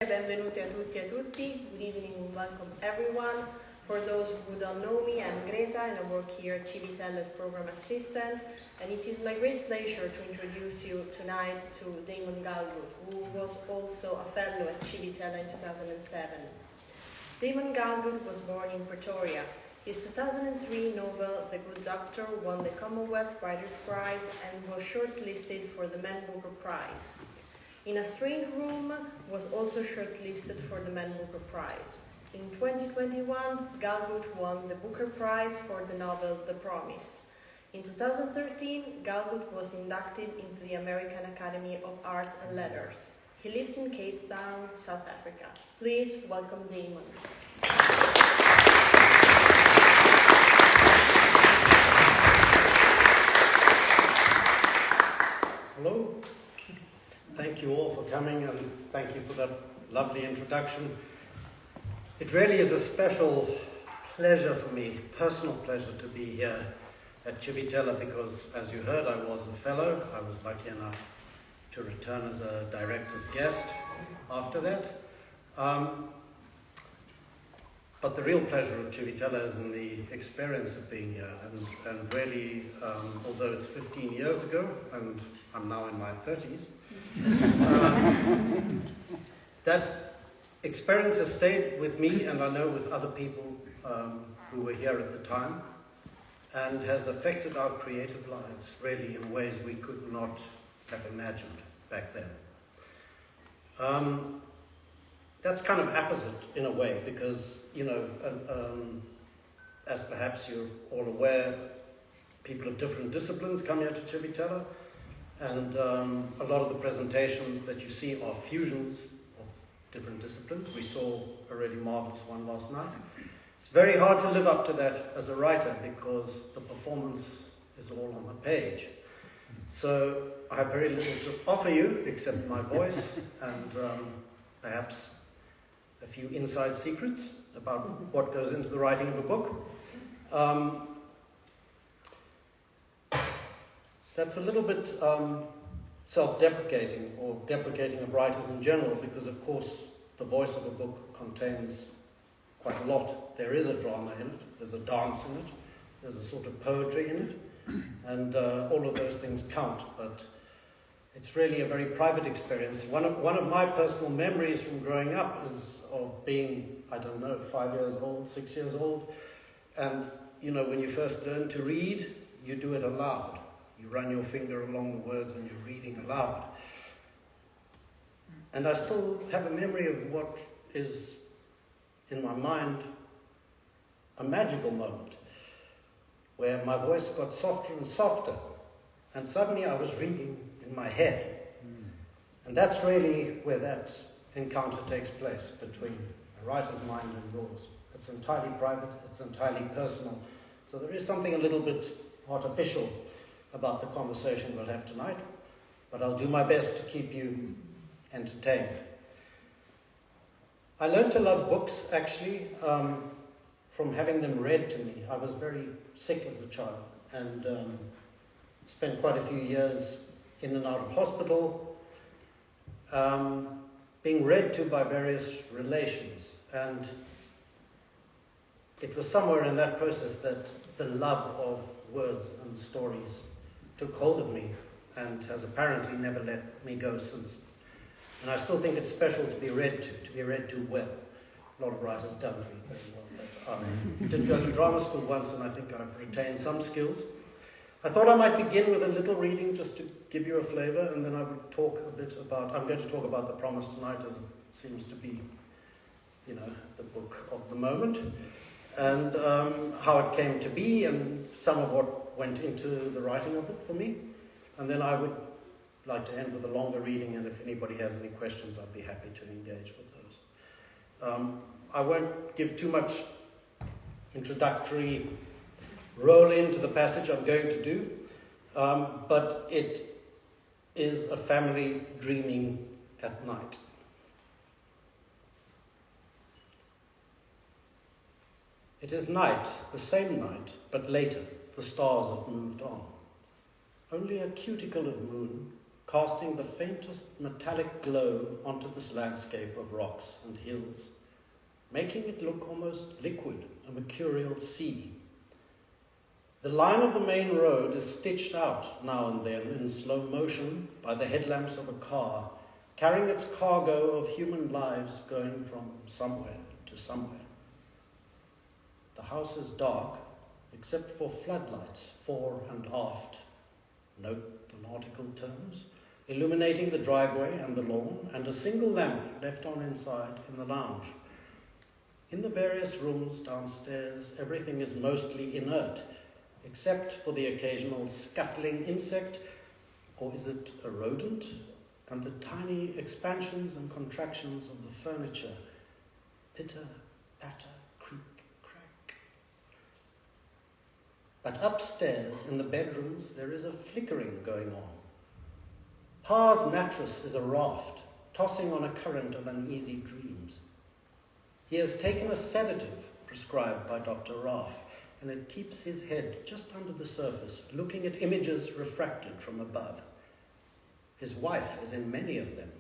Benvenuti a tutti e tutti. Good evening and welcome everyone. For those who don't know me, I'm Greta and I work here at Civitel as program assistant. And it is my great pleasure to introduce you tonight to Damon Galgut, who was also a fellow at Civitel in 2007. Damon Galgut was born in Pretoria. His 2003 novel, The Good Doctor, won the Commonwealth Writers' Prize and was shortlisted for the Man Booker Prize. In a Strange Room was also shortlisted for the Man Booker Prize. In 2021, Galgut won the Booker Prize for the novel The Promise. In 2013, Galgut was inducted into the American Academy of Arts and Letters. He lives in Cape Town, South Africa. Please welcome Damon. Hello. Thank you all for coming and thank you for that lovely introduction. It really is a special pleasure for me, personal pleasure, to be here at Civitel because, as you heard, I was a fellow. I was lucky enough to return as a director's guest after that. But the real pleasure of Civitel is in the experience of being here. And really, although it's 15 years ago, and I'm now in my 30s, that experience has stayed with me, and I know with other people who were here at the time, and has affected our creative lives, really, in ways we could not have imagined back then. That's kind of opposite in a way, because, you know, as perhaps you're all aware, people of different disciplines come here to Civitel, and a lot of the presentations that you see are fusions of different disciplines. We saw a really marvelous one last night. It's very hard to live up to that as a writer because the performance is all on the page. So I have very little to offer you except my voice and perhaps a few inside secrets about what goes into the writing of a book. That's a little bit self-deprecating, or deprecating of writers in general, because of course the voice of a book contains quite a lot. There is a drama in it, there's a dance in it, there's a sort of poetry in it, and all of those things count, but it's really a very private experience. One of my personal memories from growing up is of being, I don't know, 5 years old, 6 years old, and you know, when you first learn to read, you do it aloud. You run your finger along the words and you're reading aloud. And I still have a memory of what is, in my mind, a magical moment, where my voice got softer and softer, and suddenly I was reading in my head. And that's really where that encounter takes place between a writer's mind and yours. It's entirely private, it's entirely personal. So there is something a little bit artificial about the conversation we'll have tonight, but I'll do my best to keep you entertained. I learned to love books, actually, from having them read to me. I was very sick as a child and spent quite a few years in and out of hospital, being read to by various relations. And it was somewhere in that process that the love of words and stories took hold of me and has apparently never let me go since. And I still think it's special to be read to well. A lot of writers don't read very well, but I did go to drama school once and I think I've retained some skills. I thought I might begin with a little reading just to give you a flavor, and then I would talk a bit about, I'm going to talk about The Promise tonight, as it seems to be, you know, the book of the moment, and how it came to be and some of what went into the writing of it for me. And then I would like to end with a longer reading, and if anybody has any questions, I'd be happy to engage with those. I won't give too much introductory roll into the passage I'm going to do, but it is a family dreaming at night. It is night, the same night, but later. The stars have moved on. Only a cuticle of moon casting the faintest metallic glow onto this landscape of rocks and hills, making it look almost liquid, a mercurial sea. The line of the main road is stitched out now and then in slow motion by the headlamps of a car, carrying its cargo of human lives going from somewhere to somewhere. The house is dark, except for floodlights fore and aft. Note the nautical terms, illuminating the driveway and the lawn, and a single lamp left on inside in the lounge. In the various rooms downstairs, everything is mostly inert, except for the occasional scuttling insect, or is it a rodent, and the tiny expansions and contractions of the furniture. Pitter, patter, creak, crack. But upstairs, in the bedrooms, there is a flickering going on. Pa's mattress is a raft, tossing on a current of uneasy dreams. He has taken a sedative prescribed by Dr. Raff, and it keeps his head just under the surface, looking at images refracted from above. His wife is in many of them,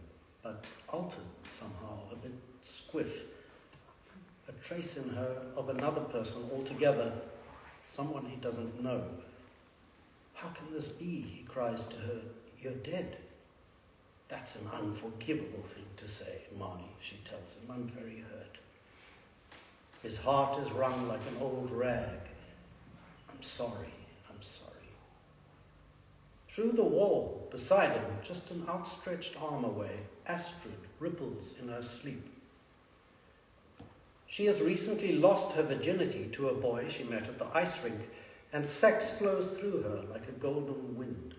but altered somehow, a bit squiff. A trace in her of another person altogether, someone he doesn't know. How can this be? He cries to her. You're dead. That's an unforgivable thing to say, Marnie, she tells him. I'm very hurt. His heart is wrung like an old rag. I'm sorry, I'm sorry. Through the wall, beside him, just an outstretched arm away, Astrid ripples in her sleep. She has recently lost her virginity to a boy she met at the ice rink, and sex flows through her like a golden wind.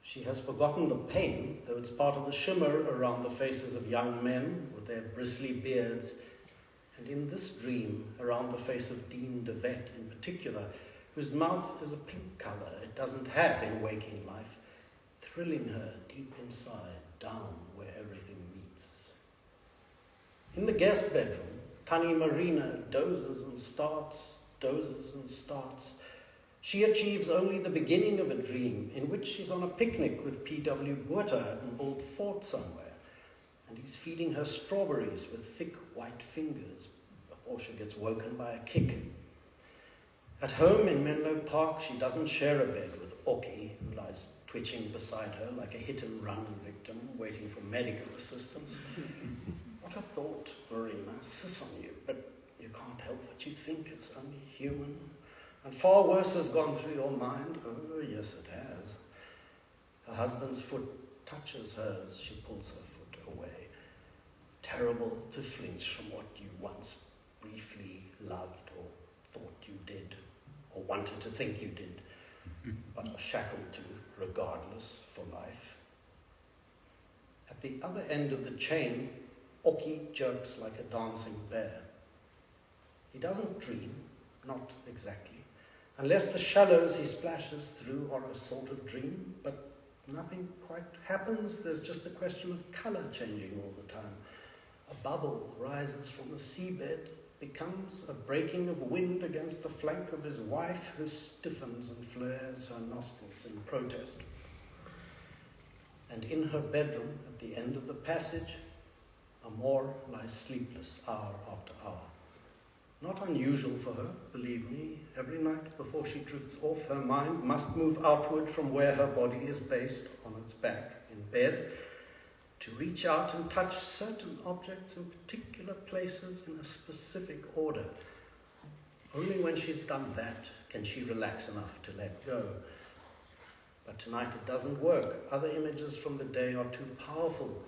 She has forgotten the pain, though it's part of the shimmer around the faces of young men with their bristly beards, and in this dream, around the face of Dean DeVette in particular, whose mouth is a pink colour it doesn't have in waking life, thrilling her deep inside, down where everything meets. In the guest bedroom, Tani Marina dozes and starts, dozes and starts. She achieves only the beginning of a dream in which she's on a picnic with P.W. Botha at an old fort somewhere, and he's feeding her strawberries with thick white fingers before she gets woken by a kick. At home in Menlo Park, she doesn't share a bed with Oki, who lies twitching beside her like a hit-and-run victim waiting for medical assistance. What a thought, Marina, sis on you, but you can't help what you think, it's only human. And far worse has gone through your mind. Oh, yes, it has. Her husband's foot touches hers, she pulls her foot away. Terrible to flinch from what you once briefly loved or thought you did, or wanted to think you did, but are shackled to regardless for life. At the other end of the chain, Oki jerks like a dancing bear. He doesn't dream, not exactly, unless the shallows he splashes through are a sort of dream, but nothing quite happens. There's just the question of colour changing all the time. A bubble rises from the seabed, becomes a breaking of wind against the flank of his wife, who stiffens and flares her nostrils in protest. And in her bedroom, at the end of the passage, Amor lies sleepless hour after hour. Not unusual for her, believe me. Every night before she drifts off, her mind must move outward from where her body is based on its back in bed, to reach out and touch certain objects in particular places in a specific order. Only when she's done that can she relax enough to let go. But tonight it doesn't work. Other images from the day are too powerful.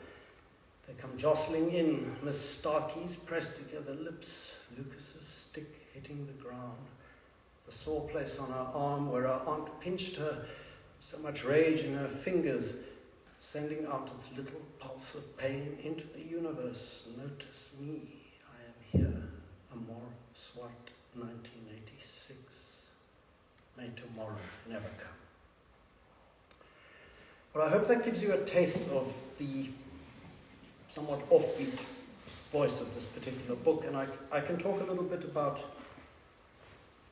They come jostling in, Miss Starkey's pressed together lips, Lucas's stick hitting the ground, the sore place on her arm where her aunt pinched her, so much rage in her fingers, sending out its little pulse of pain into the universe. Notice me, I am here. Amor Swart, 1986. May tomorrow never come. Well, I hope that gives you a taste of the somewhat offbeat voice of this particular book, and I can talk a little bit about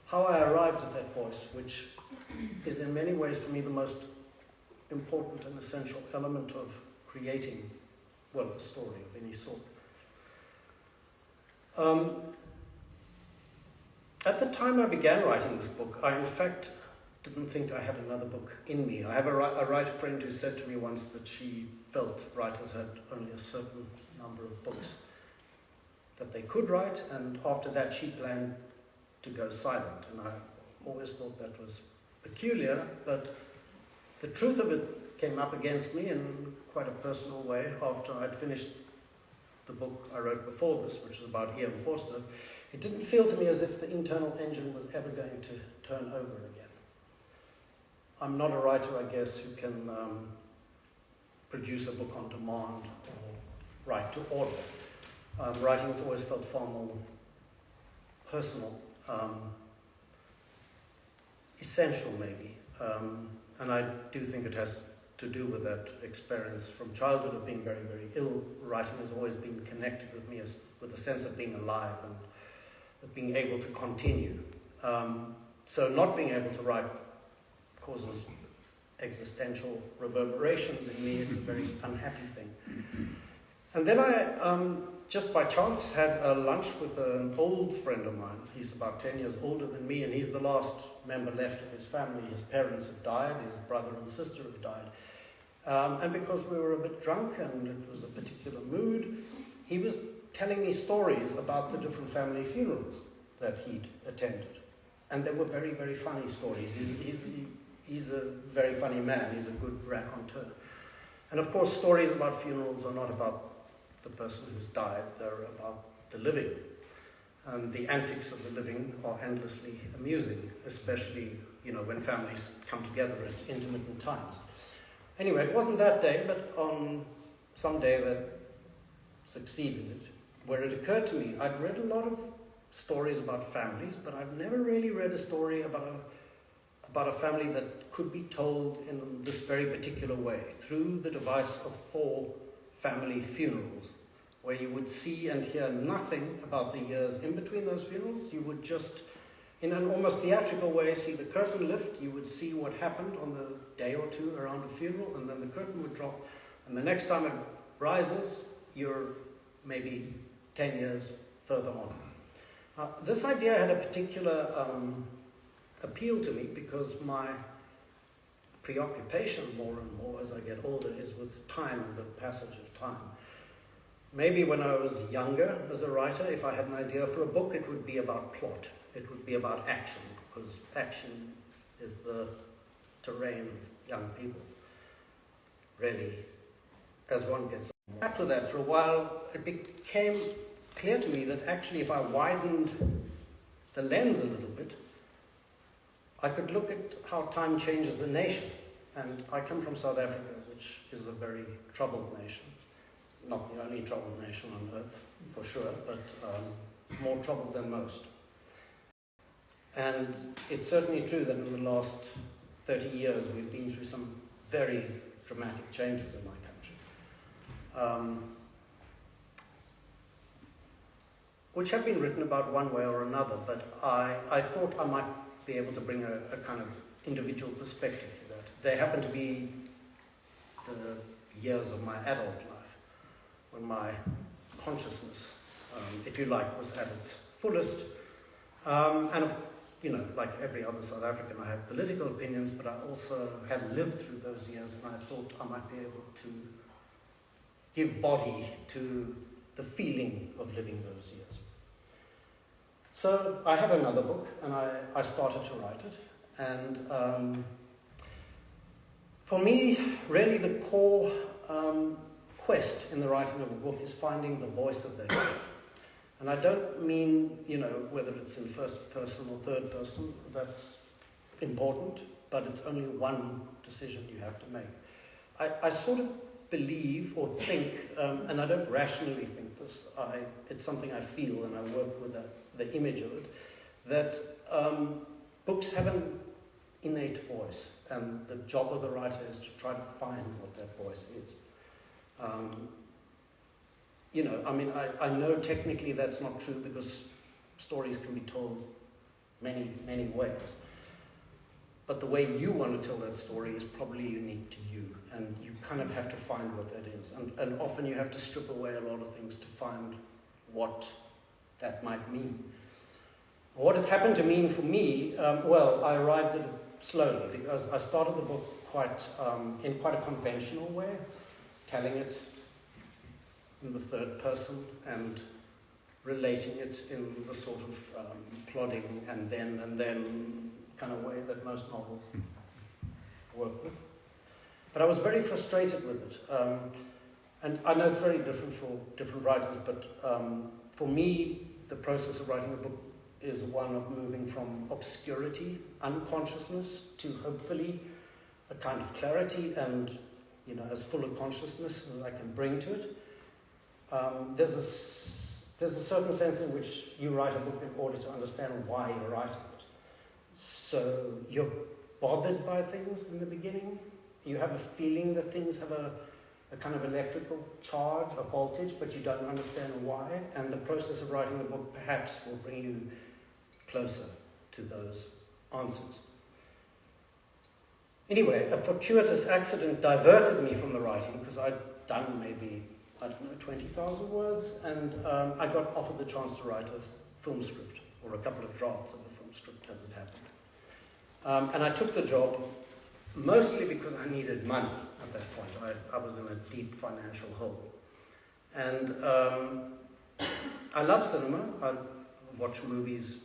how I arrived at that voice, which is in many ways for me the most important and essential element of creating, well, a story of any sort. At the time I began writing this book, I in fact didn't think I had another book in me. I have a writer friend who said to me once that she felt writers had only a certain number of books that they could write, and after that she planned to go silent. And I always thought that was peculiar, but the truth of it came up against me in quite a personal way after I'd finished the book I wrote before this, which was about Ian Forster. It didn't feel to me as if the internal engine was ever going to turn over again. I'm not a writer, I guess, who can produce a book on demand or write to order. Writing has always felt far more personal, essential maybe, and I do think it has to do with that experience from childhood of being very, very ill. Writing has always been connected with me with a sense of being alive and of being able to continue. So not being able to write causes existential reverberations in me. It's a very unhappy thing. And then I, just by chance, had a lunch with an old friend of mine. He's about 10 years older than me, and he's the last member left of his family. His parents have died, his brother and sister have died. And because we were a bit drunk and it was a particular mood, he was telling me stories about the different family funerals that he'd attended. And they were very, very funny stories. He's a very funny man. He's a good raconteur. And of course, stories about funerals are not about the person who's died. They're about the living. And the antics of the living are endlessly amusing, especially, when families come together at intermittent times. Anyway, it wasn't that day, but on some day that succeeded it, where it occurred to me, I'd read a lot of stories about families, but I've never really read a story about a family that could be told in this very particular way, through the device of 4 family funerals, where you would see and hear nothing about the years in between those funerals. You would just, in an almost theatrical way, see the curtain lift. You would see what happened on the day or two around a funeral, and then the curtain would drop. And the next time it rises, you're maybe 10 years further on. This idea had a particular appeal to me because my preoccupation more and more as I get older is with time and the passage of time. Maybe when I was younger as a writer, if I had an idea for a book, it would be about plot. It would be about action, because action is the terrain of young people, really, as one gets older. After that, for a while, it became clear to me that actually if I widened the lens a little bit, I could look at how time changes a nation. And I come from South Africa, which is a very troubled nation. Not the only troubled nation on earth, for sure, but more troubled than most. And it's certainly true that in the last 30 years we've been through some very dramatic changes in my country, which have been written about one way or another, but I thought I might be able to bring a kind of individual perspective to that. They happen to be the years of my adult life, when my consciousness, if you like, was at its fullest. And, like every other South African, I have political opinions, but I also have lived through those years, and I thought I might be able to give body to the feeling of living those years. So I have another book, and I started to write it. And for me, really the core quest in the writing of a book is finding the voice of the hero. And I don't mean, whether it's in first person or third person, that's important, but it's only one decision you have to make. I sort of believe or think, and I don't rationally think this, it's something I feel and I work with the image of it, that books have an innate voice, and the job of the writer is to try to find what that voice is. I know technically that's not true because stories can be told many, many ways. but the way you want to tell that story is probably unique to you, and you kind of have to find what that is. And often you have to strip away a lot of things to find what that might mean. What it happened to mean for me, well, I arrived at it slowly, because I started the book in quite a conventional way, telling it in the third person and relating it in the sort of plodding and then kind of way that most novels work with. But I was very frustrated with it. And I know it's very different for different writers, but for me, the process of writing a book is one of moving from obscurity, unconsciousness, to hopefully a kind of clarity and, as full a consciousness as I can bring to it. There's a certain sense in which you write a book in order to understand why you're writing it. So you're bothered by things in the beginning. You have a feeling that things have a kind of electrical charge, a voltage, but you don't understand why. And the process of writing the book perhaps will bring you closer to those answers. Anyway, a fortuitous accident diverted me from the writing, because I'd done maybe, 20,000 words, and I got offered the chance to write a film script, or a couple of drafts of a film script as it happened. And I took the job mostly because I needed money at that point. I was in a deep financial hole. And I love cinema. I watch movies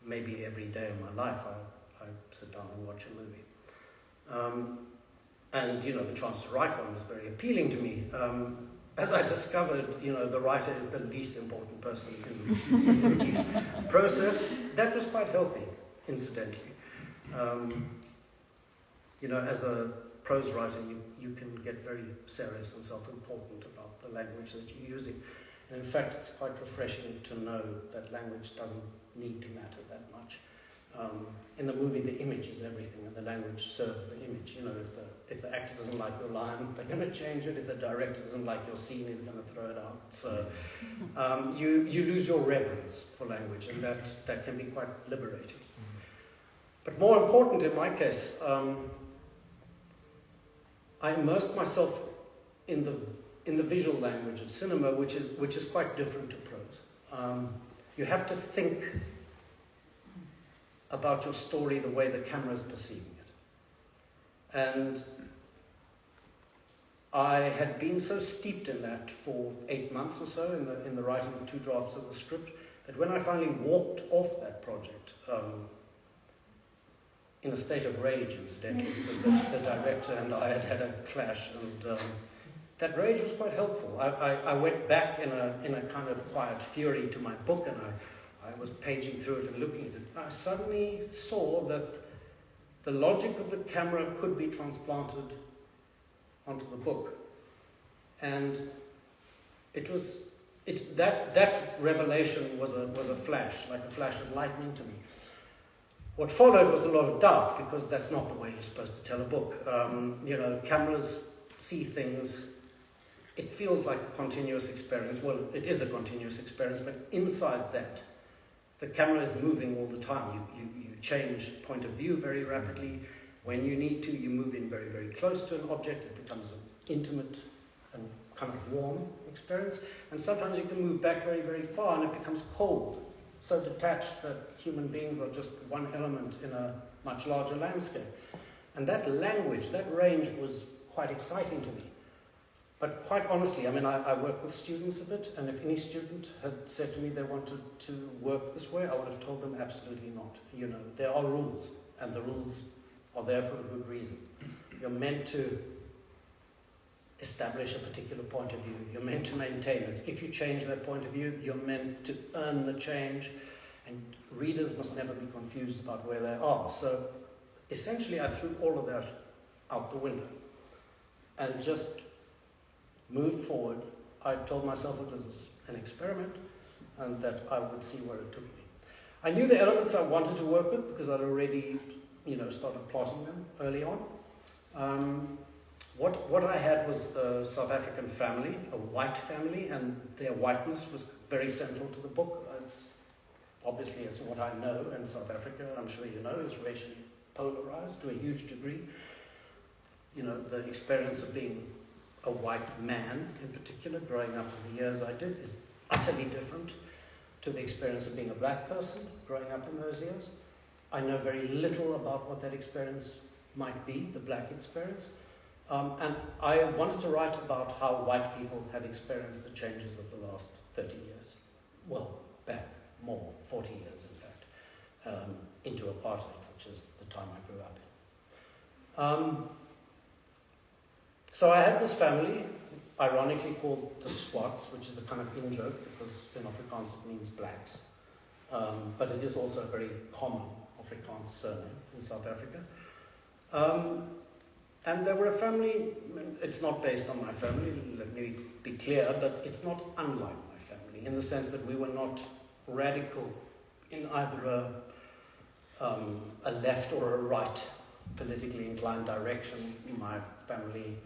maybe every day of my life. I sit down and watch a movie. And, the chance to write one was very appealing to me. As I discovered, the writer is the least important person in the process. That was quite healthy, incidentally. As a prose writer, you can get very serious and self-important about the language that you're using. And in fact, it's quite refreshing to know that language doesn't need to matter that much. In the movie, the image is everything, and the language serves the image. If the actor doesn't like your line, they're going to change it. If the director doesn't like your scene, he's going to throw it out. So you lose your reverence for language, and that can be quite liberating. But more important in my case, I immersed myself in the visual language of cinema, which is quite different to prose. You have to think about your story the way the camera is perceiving it. And I had been so steeped in that for 8 months or so in the writing of 2 drafts of the script, that when I finally walked off that project, in a state of rage, incidentally, because the director and I had a clash, and that rage was quite helpful. I went back in a kind of quiet fury to my book, and I was paging through it and looking at it. I suddenly saw that the logic of the camera could be transplanted onto the book. And that revelation was a flash, like a flash of lightning to me. What followed was a lot of doubt, because that's not the way you're supposed to tell a book. Cameras see things. It feels like a continuous experience. Well, it is a continuous experience, but inside that, the camera is moving all the time. You change point of view very rapidly. When you need to, you move in very, very close to an object. It becomes an intimate and kind of warm experience. And sometimes you can move back very, very far, and it becomes cold, so detached that human beings are just one element in a much larger landscape. And that language, that range was quite exciting to me. But quite honestly, I work with students a bit, and if any student had said to me they wanted to work this way, I would have told them absolutely not. There are rules, and the rules are there for a good reason. You're meant to establish a particular point of view. You're meant to maintain it. If you change that point of view, you're meant to earn the change, and readers must never be confused about where they are. So essentially, I threw all of that out the window and just moved forward. I told myself it was an experiment and that I would see where it took me. I knew the elements I wanted to work with because I'd already, started plotting them early on. What I had was a South African family, a white family, and their whiteness was very central to the book. It's what I know in South Africa, I'm sure you know, is racially polarized to a huge degree. You know, the experience of being a white man, in particular, growing up in the years I did, is utterly different to the experience of being a black person growing up in those years. I know very little about what that experience might be, the black experience. And I wanted to write about how white people had experienced the changes of the last 30 years. Well, back more, 40 years in fact, into apartheid, which is the time I grew up in. So I had this family, ironically called the Swats, which is a kind of in-joke because in Afrikaans it means blacks. But it is also a very common Afrikaans surname in South Africa. And they were a family, it's not based on my family, let me be clear, but it's not unlike my family in the sense that we were not radical in either a left or a right politically inclined direction. My family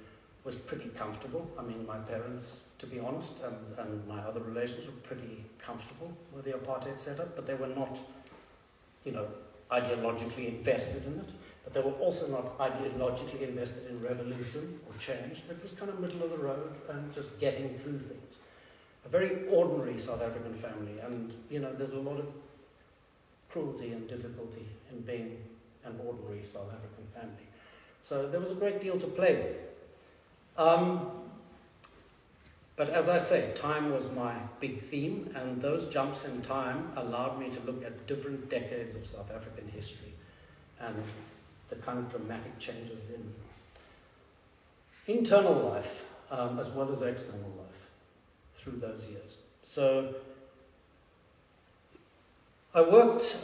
was pretty comfortable. I mean, my parents, to be honest, and my other relations were pretty comfortable with the apartheid setup, but they were not, you know, ideologically invested in it. But they were also not ideologically invested in revolution or change. It was kind of middle of the road and just getting through things. A very ordinary South African family, and you know, there's a lot of cruelty and difficulty in being an ordinary South African family. So there was a great deal to play with. But as I say, time was my big theme, and those jumps in time allowed me to look at different decades of South African history and the kind of dramatic changes in internal life as well as external life through those years. So I worked,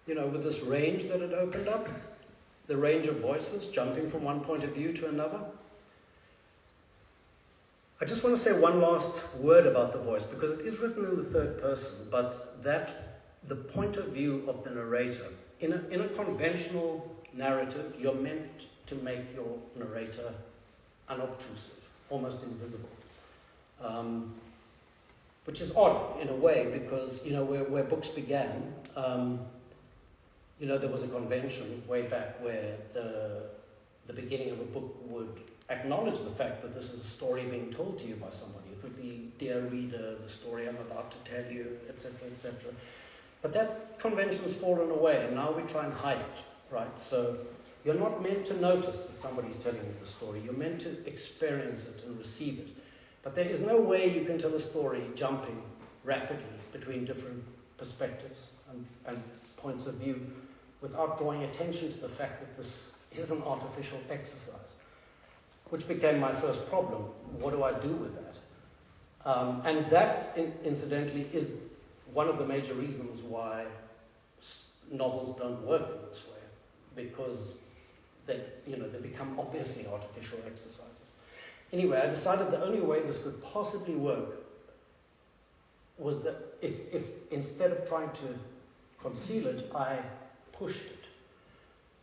you know, with this range that had opened up, the range of voices jumping from one point of view to another. I just want to say one last word about the voice, because it is written in the third person, but that the point of view of the narrator, in a conventional narrative, you're meant to make your narrator unobtrusive, almost invisible. Which is odd in a way, because, you know, where books began, you know, there was a convention way back where the beginning of a book would acknowledge the fact that this is a story being told to you by somebody. It would be, dear reader, the story I'm about to tell you, etc., etc. But that convention's fallen away, and now we try and hide it, right? So you're not meant to notice that somebody's telling you the story. You're meant to experience it and receive it. But there is no way you can tell a story jumping rapidly between different perspectives and points of view without drawing attention to the fact that this is an artificial exercise, which became my first problem. What do I do with that? And that, incidentally, is one of the major reasons why novels don't work in this way, because they become obviously artificial exercises. Anyway, I decided the only way this could possibly work was that if instead of trying to conceal it, I pushed it.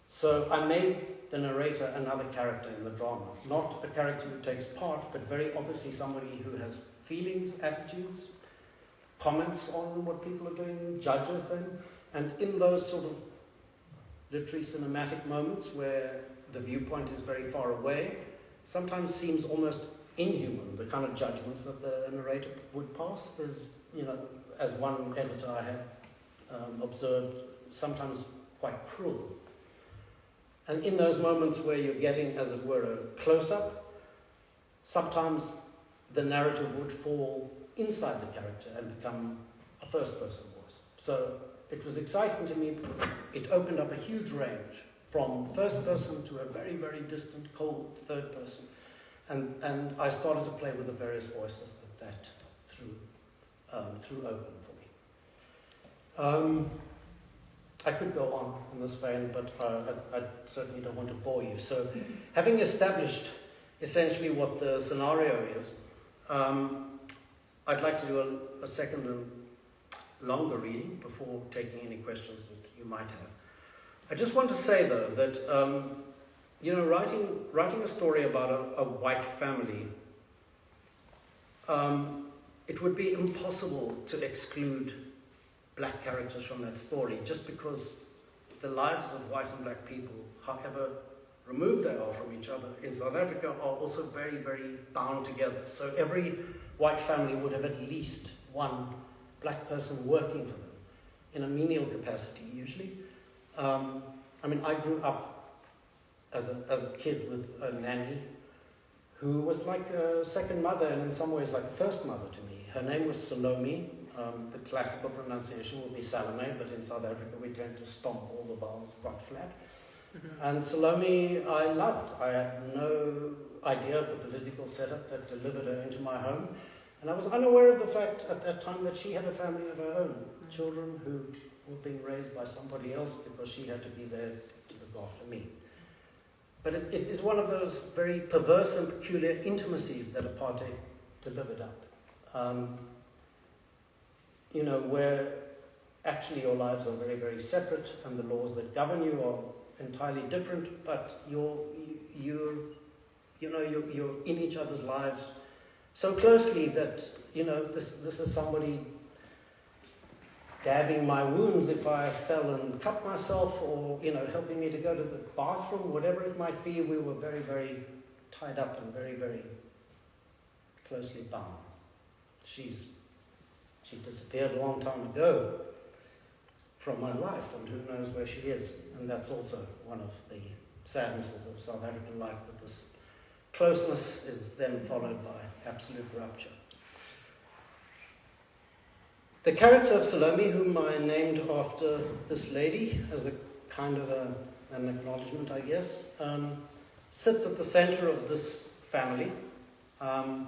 So I made the narrator another character in the drama, not a character who takes part, but very obviously somebody who has feelings, attitudes, comments on what people are doing, judges them, and in those sort of literary cinematic moments where the viewpoint is very far away, sometimes seems almost inhuman, the kind of judgments that the narrator would pass is, you know, as one editor I had observed, sometimes quite cruel. And in those moments where you're getting, as it were, a close-up, sometimes the narrative would fall inside the character and become a first-person voice. So it was exciting to me. It opened up a huge range from first person to a very, very distant, cold third person. And I started to play with the various voices that threw open for me. I could go on in this vein, but I certainly don't want to bore you. So having established essentially what the scenario is, I'd like to do a second and longer reading before taking any questions that you might have. I just want to say, though, that writing a story about a white family, it would be impossible to exclude black characters from that story, just because the lives of white and black people, however removed they are from each other in South Africa, are also very, very bound together. So every white family would have at least one black person working for them in a menial capacity, usually. I mean, I grew up as a kid with a nanny who was like a second mother and in some ways like a first mother to me. Her name was Salome. The classical pronunciation would be Salome, but in South Africa we tend to stomp all the vowels quite flat. And Salome I loved. I had no idea of the political setup that delivered her into my home. And I was unaware of the fact at that time that she had a family of her own, children who were being raised by somebody else because she had to be there to look after me. But it is one of those very perverse and peculiar intimacies that apartheid delivered up. Where actually your lives are very, very separate and the laws that govern you are entirely different, but you're in each other's lives so closely that, this is somebody dabbing my wounds if I fell and cut myself, or, helping me to go to the bathroom, whatever it might be. We were very, very tied up and very, very closely bound. She disappeared a long time ago from my life, and who knows where she is. And that's also one of the sadnesses of South African life, that this closeness is then followed by absolute rupture. The character of Salome, whom I named after this lady as a kind of an acknowledgement, I guess, sits at the center of this family. I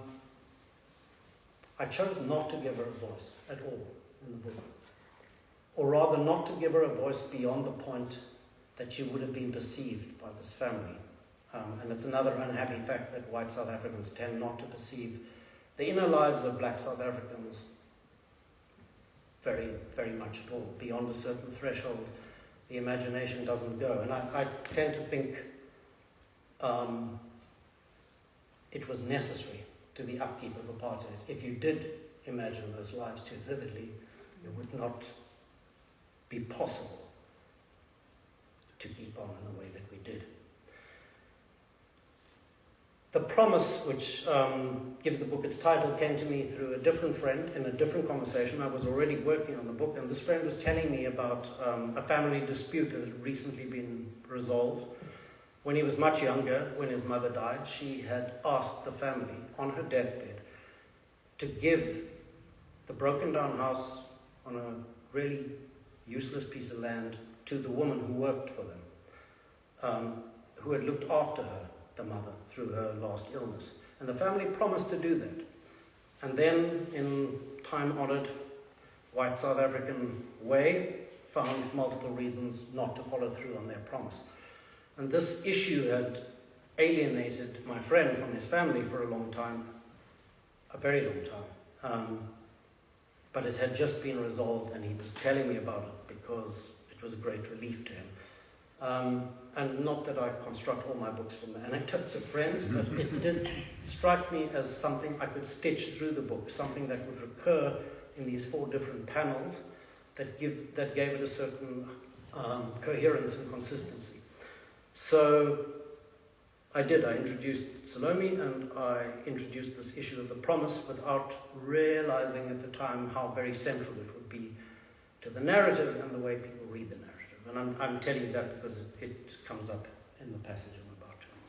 chose not to give her a voice at all in the book, or rather not to give her a voice beyond the point that she would have been perceived by this family. And it's another unhappy fact that white South Africans tend not to perceive the inner lives of black South Africans very, very much at all. Beyond a certain threshold, the imagination doesn't go. And I tend to think it was necessary to the upkeep of apartheid. If you did imagine those lives too vividly, it would not be possible to keep on in the way that we did. The promise, which gives the book its title, came to me through a different friend in a different conversation. I was already working on the book, and this friend was telling me about a family dispute that had recently been resolved. When he was much younger, when his mother died, she had asked the family on her deathbed to give the broken down house on a really useless piece of land to the woman who worked for them, who had looked after her, the mother, through her last illness. And the family promised to do that. And then, in time-honored white South African way, found multiple reasons not to follow through on their promise. And this issue had alienated my friend from his family for a long time, a very long time. But it had just been resolved, and he was telling me about it because it was a great relief to him. And not that I construct all my books from the anecdotes of friends, but it did strike me as something I could stitch through the book, something that would recur in these 4 different panels that gave it a certain coherence and consistency. So I did. I introduced Salome, and I introduced this issue of the promise without realizing at the time how very central it would be to the narrative and the way people read the narrative. And I'm telling you that because it comes up in the passage I'm about to read.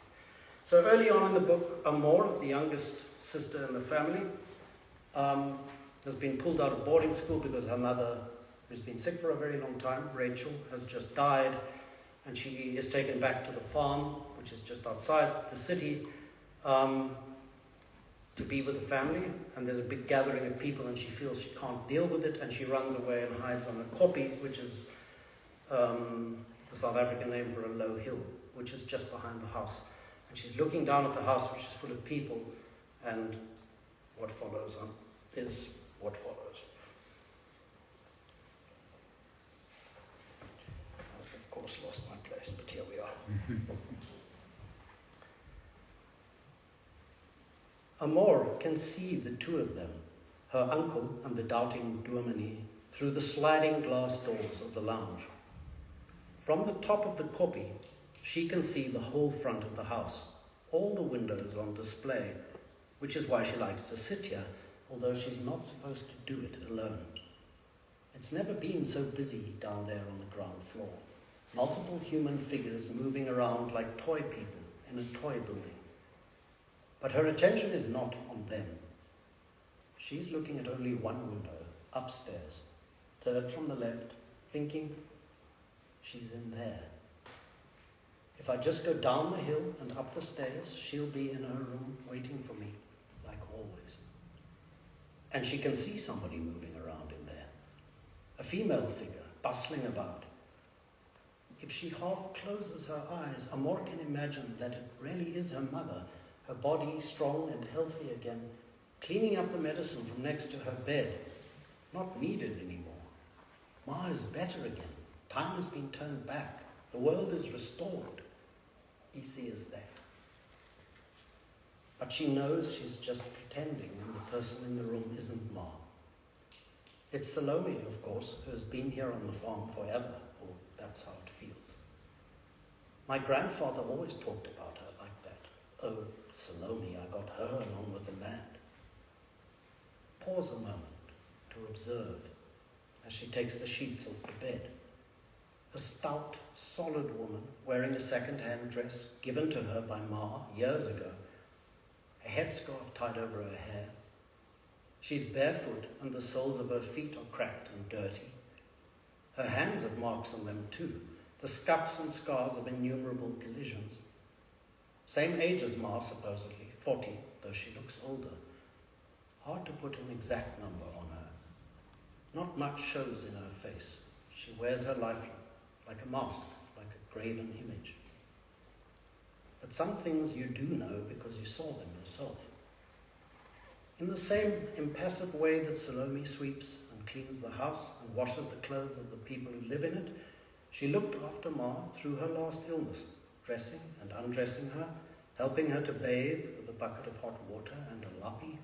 So early on in the book, Amor, the youngest sister in the family, has been pulled out of boarding school because her mother, who's been sick for a very long time, Rachel, has just died, and she is taken back to the farm, which is just outside the city, to be with the family. And there's a big gathering of people, and she feels she can't deal with it, and she runs away and hides on a koppie, which is the South African name for a low hill, which is just behind the house. And she's looking down at the house, which is full of people, and what follows is what follows. I've of course lost my place, but here we are. Amor can see the two of them, her uncle and the doubting dominee, through the sliding glass doors of the lounge. From the top of the kopje, she can see the whole front of the house, all the windows on display, which is why she likes to sit here, although she's not supposed to do it alone. It's never been so busy down there on the ground floor. Multiple human figures moving around like toy people in a toy building. But her attention is not on them. She's looking at only one window, upstairs, third from the left, thinking, she's in there. If I just go down the hill and up the stairs, she'll be in her room waiting for me, like always. And she can see somebody moving around in there. A female figure, bustling about. If she half closes her eyes, Amor can imagine that it really is her mother, her body strong and healthy again, cleaning up the medicine from next to her bed, not needed anymore. Ma is better again. Time has been turned back. The world is restored. Easy as that. But she knows she's just pretending and the person in the room isn't Ma. It's Salome, of course, who has been here on the farm forever, or that's how it feels. My grandfather always talked about her like that. Oh, Salome, I got her along with the land. Pause a moment to observe as she takes the sheets off the bed. A stout, solid woman wearing a second-hand dress given to her by Ma years ago, a headscarf tied over her hair. She's barefoot and the soles of her feet are cracked and dirty. Her hands have marks on them too, the scuffs and scars of innumerable collisions. Same age as Ma, supposedly, 40, though she looks older. Hard to put an exact number on her. Not much shows in her face. She wears her life like a mask, like a graven image. But some things you do know because you saw them yourself. In the same impassive way that Salome sweeps and cleans the house and washes the clothes of the people who live in it, she looked after Ma through her last illness, dressing and undressing her, helping her to bathe with a bucket of hot water and a lappy,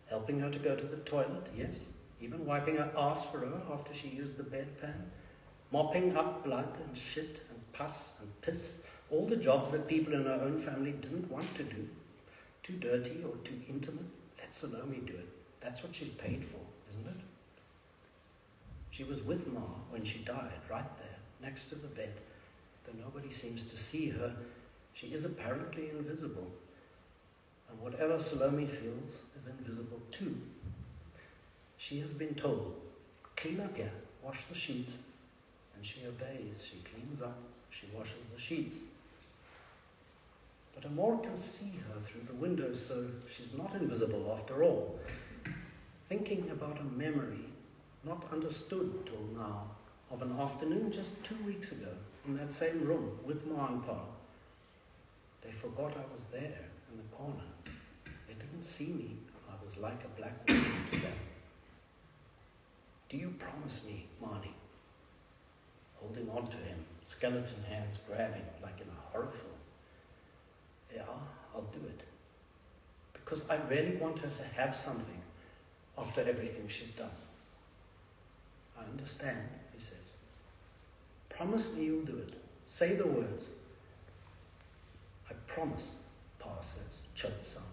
helping her to go to the toilet, yes, even wiping her ass for her after she used the bedpan, mopping up blood and shit and pus and piss, all the jobs that people in her own family didn't want to do. Too dirty or too intimate. Let Salome do it. That's what she's paid for, isn't it? She was with Ma when she died, right there, next to the bed. Though nobody seems to see her, she is apparently invisible. And whatever Salome feels is invisible too. She has been told, clean up here, wash the sheets. And she obeys, she cleans up, she washes the sheets. But Amor can see her through the window, so she's not invisible after all. Thinking about a memory, not understood till now, of an afternoon just 2 weeks ago, in that same room with Ma and Pa. They forgot I was there in the corner. They didn't see me. I was like a black woman to them. Do you promise me, Marnie? Holding on to him, skeleton hands grabbing like in a horror film. Yeah, I'll do it. Because I really want her to have something after everything she's done. I understand, he says. Promise me you'll do it. Say the words. I promise, Pa says, choked sounding.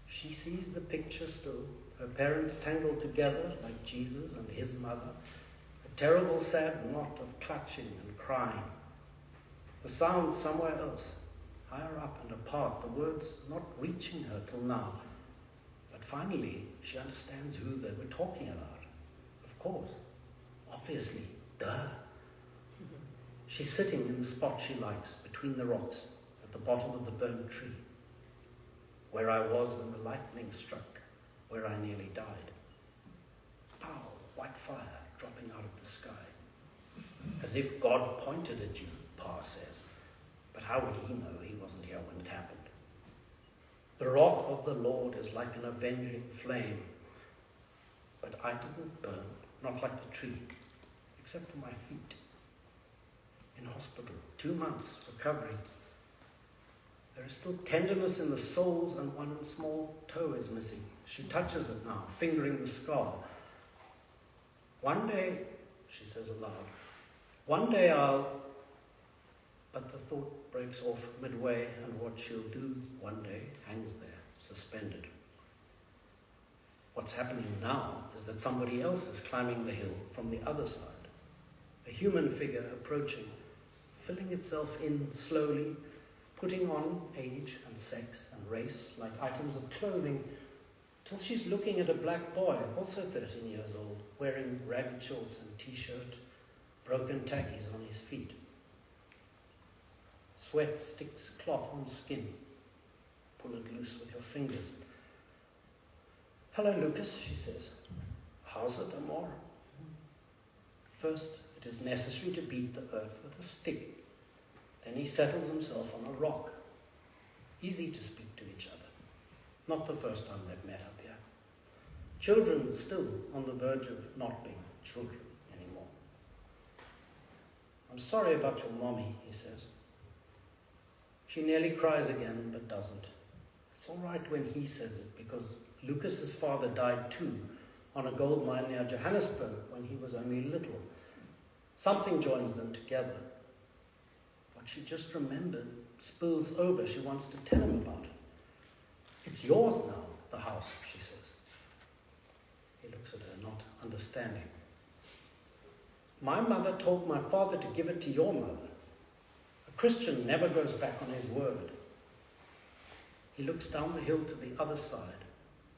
She sees the picture still, her parents tangled together like Jesus and his mother, a terrible sad knot of clutching and crying. The sound somewhere else, higher up and apart, the words not reaching her till now. But finally, she understands who they were talking about. Of course, obviously, duh. She's sitting in the spot she likes, between the rocks, at the bottom of the burnt tree, where I was when the lightning struck, where I nearly died. Pow, white fire dropping out of the sky. As if God pointed at you, Pa says. But how would he know he wasn't here when it happened? The wrath of the Lord is like an avenging flame. But I didn't burn, not like the tree, except for my feet. In hospital, 2 months, recovering. There is still tenderness in the soles and one small toe is missing. She touches it now, fingering the scar. One day, she says aloud, One day but the thought breaks off midway, and what she'll do one day hangs there, suspended. What's happening now is that somebody else is climbing the hill from the other side. A human figure approaching, filling itself in slowly, putting on age and sex and race like items of clothing, till she's looking at a black boy, also 13 years old, wearing ragged shorts and t-shirt, broken tackies on his feet. Sweat sticks cloth on skin. Pull it loose with your fingers. "Hello, Lucas," she says. "How's it, Amor?" First, it is necessary to beat the earth with a stick. Then he settles himself on a rock. Easy to speak to each other. Not the first time they've met up here. Children still on the verge of not being children anymore. "I'm sorry about your mommy," he says. She nearly cries again, but doesn't. It's all right when he says it, because Lucas's father died too, on a gold mine near Johannesburg when he was only little. Something joins them together. What she just remembered spills over. She wants to tell him about it. "It's yours now, the house," she says. He looks at her, not understanding. "My mother told my father to give it to your mother. A Christian never goes back on his word." He looks down the hill to the other side,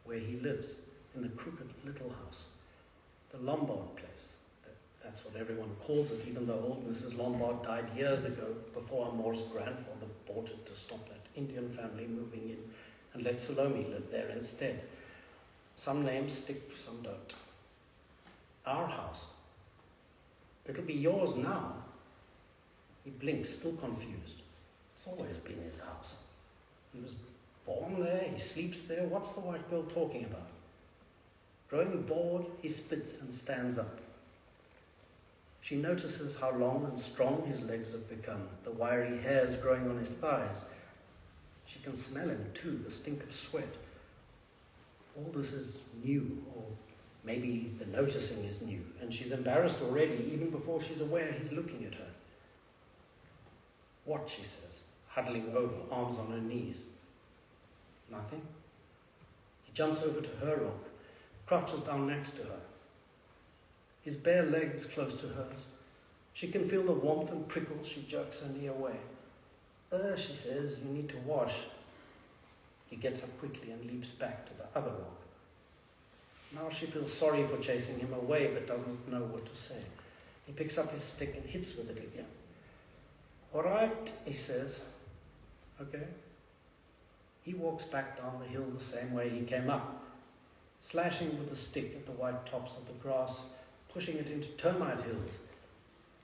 where he lives, in the crooked little house. The Lombard place. That's what everyone calls it, even though old Mrs. Lombard died years ago, before Amor's grandfather bought it to stop that Indian family moving in and let Salome live there instead. Some names stick, some don't. Our house. It'll be yours now. He blinks, still confused. It's always been his house. He was born there, he sleeps there. What's the white girl talking about? Growing bored, he spits and stands up. She notices how long and strong his legs have become, the wiry hairs growing on his thighs. She can smell him too, the stink of sweat. All this is new, or maybe the noticing is new, and she's embarrassed already, even before she's aware he's looking at her. "What?" she says, huddling over, arms on her knees. "Nothing." He jumps over to her rock, crouches down next to her. His bare legs close to hers. She can feel the warmth and prickles. She jerks her knee away. She says, "you need to wash." He gets up quickly and leaps back to the other rock. Now she feels sorry for chasing him away, but doesn't know what to say. He picks up his stick and hits with it again. "All right," he says. "Okay." He walks back down the hill the same way he came up, slashing with the stick at the white tops of the grass, pushing it into termite hills,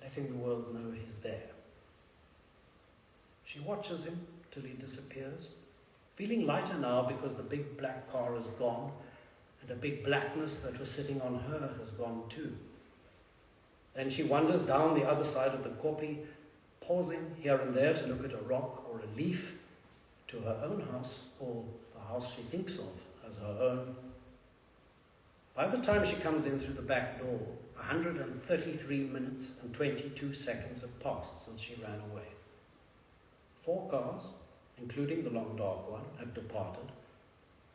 letting the world know he's there. She watches him till he disappears, feeling lighter now because the big black car is gone, and a big blackness that was sitting on her has gone too. Then she wanders down the other side of the kopje, pausing here and there to look at a rock or a leaf, to her own house, or the house she thinks of as her own. By the time she comes in through the back door, 133 minutes and 22 seconds have passed since she ran away. 4 cars, including the long dark one, have departed.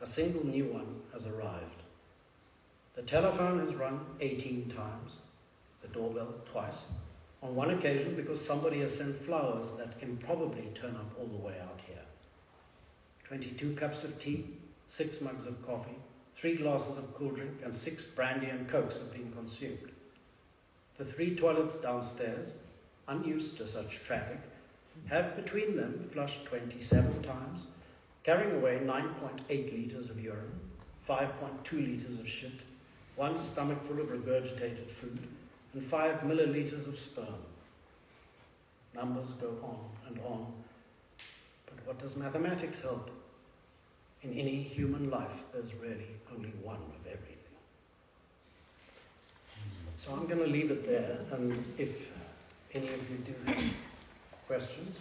A single new one has arrived. The telephone has rung 18 times, the doorbell twice, on one occasion because somebody has sent flowers that improbably turn up all the way out here. 22 cups of tea, 6 mugs of coffee, 3 glasses of cool drink, and 6 brandy and cokes have been consumed. The 3 toilets downstairs, unused to such traffic, have between them flushed 27 times, carrying away 9.8 litres of urine, 5.2 litres of shit, 1 stomach full of regurgitated food, and 5 millilitres of sperm. Numbers go on and on. But what does mathematics help? In any human life, there's really only one of everything. So I'm going to leave it there, and if any of you do have questions,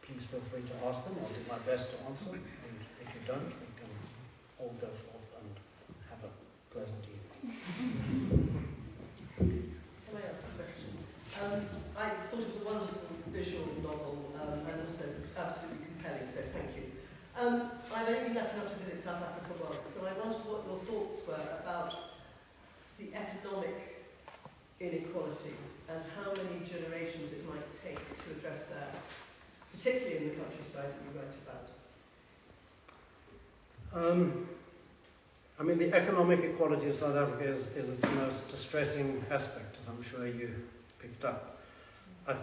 please feel free to ask them. I'll do my best to answer, and if you don't, we can all go forth and have a pleasant evening. Can I ask a question? about the economic inequality and how many generations it might take to address that, particularly in the countryside that you write about? I mean, the economic equality of South Africa is its most distressing aspect, as I'm sure you picked up.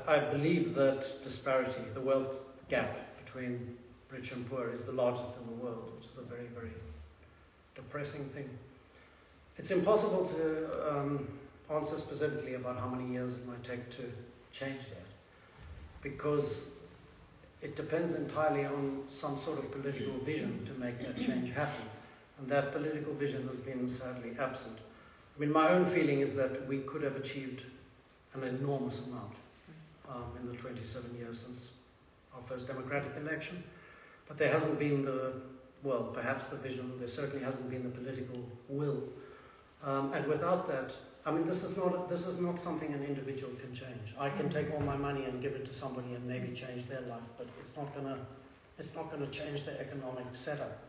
I believe that disparity, the wealth gap between rich and poor, is the largest in the world, which is a very, very depressing thing. It's impossible to answer specifically about how many years it might take to change that, because it depends entirely on some sort of political vision to make that change happen. And that political vision has been sadly absent. I mean, my own feeling is that we could have achieved an enormous amount in the 27 years since our first democratic election. But there hasn't been perhaps the vision, there certainly hasn't been the political will. And without that, I mean, this is not something an individual can change. I can take all my money and give it to somebody and maybe change their life, but it's not gonna change the economic setup.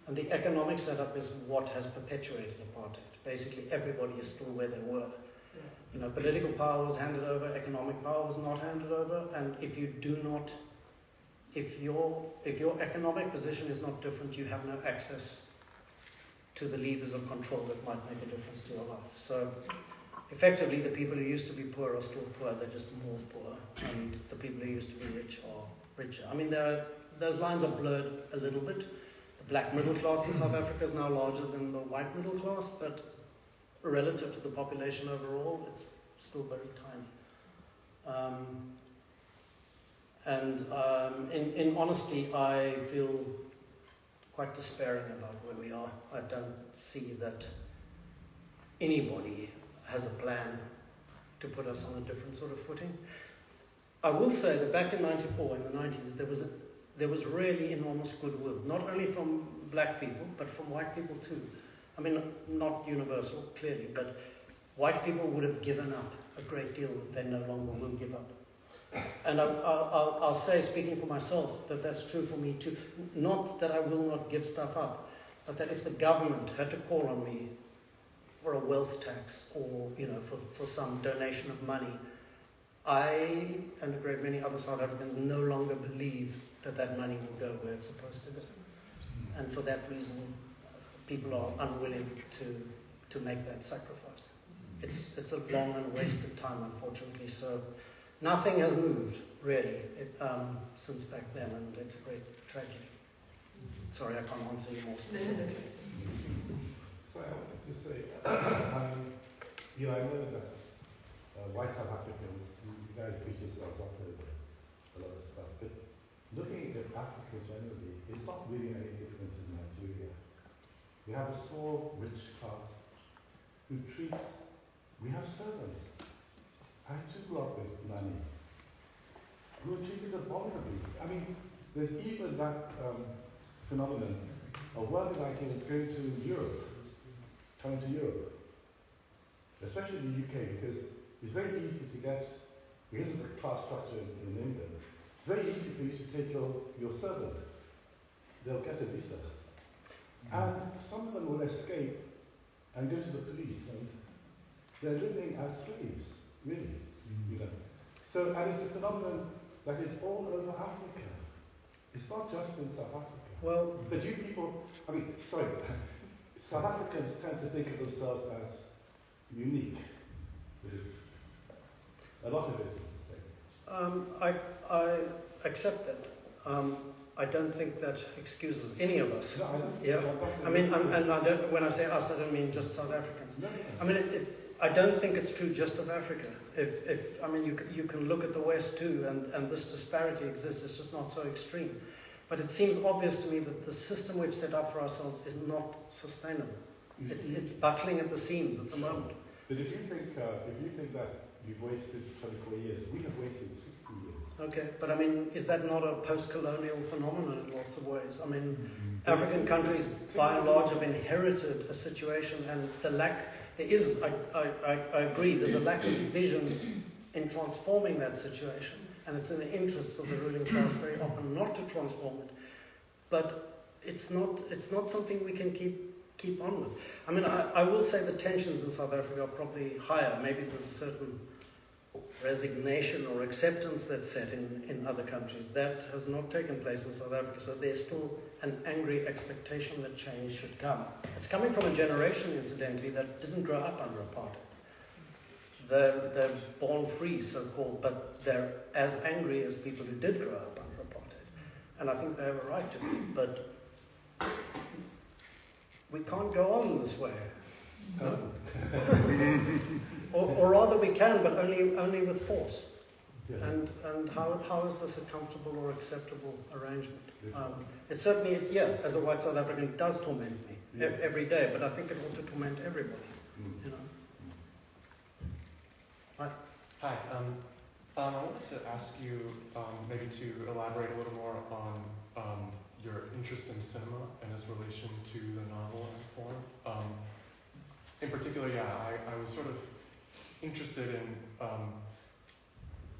And the economic setup is what has perpetuated apartheid. Basically, everybody is still where they were. Yeah. You know, political power was handed over, economic power was not handed over, and if your economic position is not different, you have no access to the levers of control that might make a difference to your life. So, effectively, the people who used to be poor are still poor, they're just more poor, and the people who used to be rich are richer. I mean, those lines are blurred a little bit. The black middle class in South Africa is now larger than the white middle class, but relative to the population overall, it's still very tiny. In honesty, I feel quite despairing about where we are. I don't see that anybody has a plan to put us on a different sort of footing. I will say that back in '94, in the 90s, there was really enormous goodwill, not only from black people, but from white people too. I mean, not universal, clearly, but white people would have given up a great deal that they no longer will give up. And I'll say, speaking for myself, that that's true for me too. Not that I will not give stuff up, but that if the government had to call on me for a wealth tax or, for some donation of money, I and a great many other South Africans no longer believe that money will go where it's supposed to go. And for that reason, people are unwilling to make that sacrifice. It's a long and wasted time, unfortunately. So nothing has moved, really, since back then, and it's a great tragedy. Sorry, I can't answer you more specifically. So I wanted to say, I know that white South Africans, you guys beat yourselves up over a lot of stuff, but looking at Africa generally, it's not really any different in Nigeria. We have a small, rich class who we have servants. I too grew up with nanny, who are treated abominably. I mean, there's even that phenomenon of wealthy Nigerians coming to Europe, especially the UK, because it's very easy to get, because of the class structure in England, it's very easy for you to take your servant. They'll get a visa. And some of them will escape and go to the police, and they're living as slaves, really. So, and it's a phenomenon that is all over Africa. It's not just in South Africa. Well, but you people, South Africans tend to think of themselves as unique. A lot of it is the same. I accept that. I don't think that excuses any of us. No, I don't. Yeah. I mean, and I don't, when I say us, I don't mean just South Africans. No. I mean, I don't think it's true just of Africa. You can look at the West too, and this disparity exists. It's just not so extreme. But it seems obvious to me that the system we've set up for ourselves is not sustainable. It's buckling at the seams at the moment. But if you think that you've wasted 24 years, we have wasted 60 years. Okay, but I mean, is that not a post-colonial phenomenon in lots of ways? I mean, African countries, by and large, have inherited a situation, and there is, I agree, there's a lack of vision in transforming that situation, and it's in the interests of the ruling class very often not to transform it. But it's not something we can keep keep on with. I mean, I will say the tensions in South Africa are probably higher. Maybe there's a certain resignation or acceptance that's set in other countries. That has not taken place in South Africa, so there's still an angry expectation that change should come. It's coming from a generation, incidentally, that didn't grow up under apartheid. They're born free, so-called, but they're as angry as people who did grow up under apartheid. And I think they have a right to be, but we can't go on this way. No? or rather we can, but only with force. Yes. And how is this a comfortable or acceptable arrangement? It certainly, as a white South African, it does torment me every day, but I think it ought to torment everybody, you know. Hi. I wanted to ask you maybe to elaborate a little more on your interest in cinema and its relation to the novel as a form. In particular, I was sort of interested in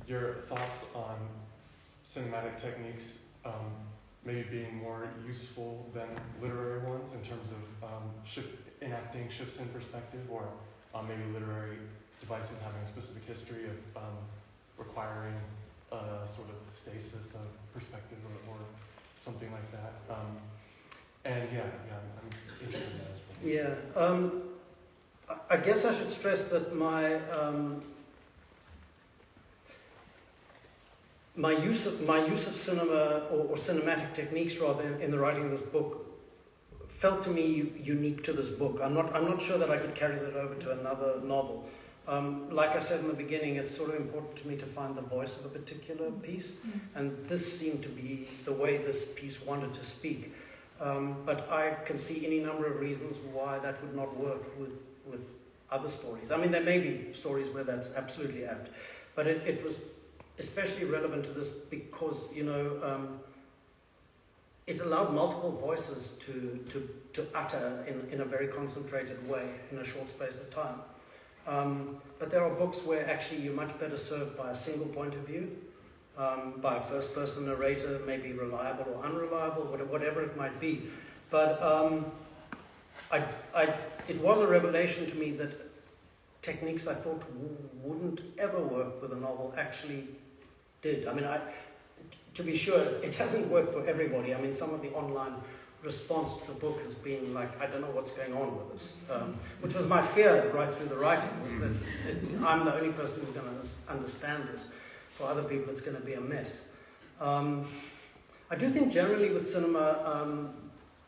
your thoughts on cinematic techniques maybe being more useful than literary ones in terms of enacting shifts in perspective, or maybe literary devices having a specific history of requiring a sort of stasis of perspective or something like that. I'm interested in that as well. Yeah, I guess I should stress that my use of cinema or cinematic techniques rather in the writing of this book felt to me unique to this book. I'm not sure that I could carry that over to another novel. Like I said in the beginning, it's sort of important to me to find the voice of a particular piece, and this seemed to be the way this piece wanted to speak. But I can see any number of reasons why that would not work with other stories. I mean, there may be stories where that's absolutely apt, but it was especially relevant to this because, you know, it allowed multiple voices to utter in a very concentrated way in a short space of time. But there are books where actually you're much better served by a single point of view, by a first-person narrator, maybe reliable or unreliable, whatever it might be. But it was a revelation to me that techniques I thought wouldn't ever work with a novel actually did. I mean, to be sure, it hasn't worked for everybody. I mean, some of the online response to the book has been like, I don't know what's going on with this, which was my fear right through the writing, was that I'm the only person who's going to understand this. For other people, it's going to be a mess. I do think generally with cinema,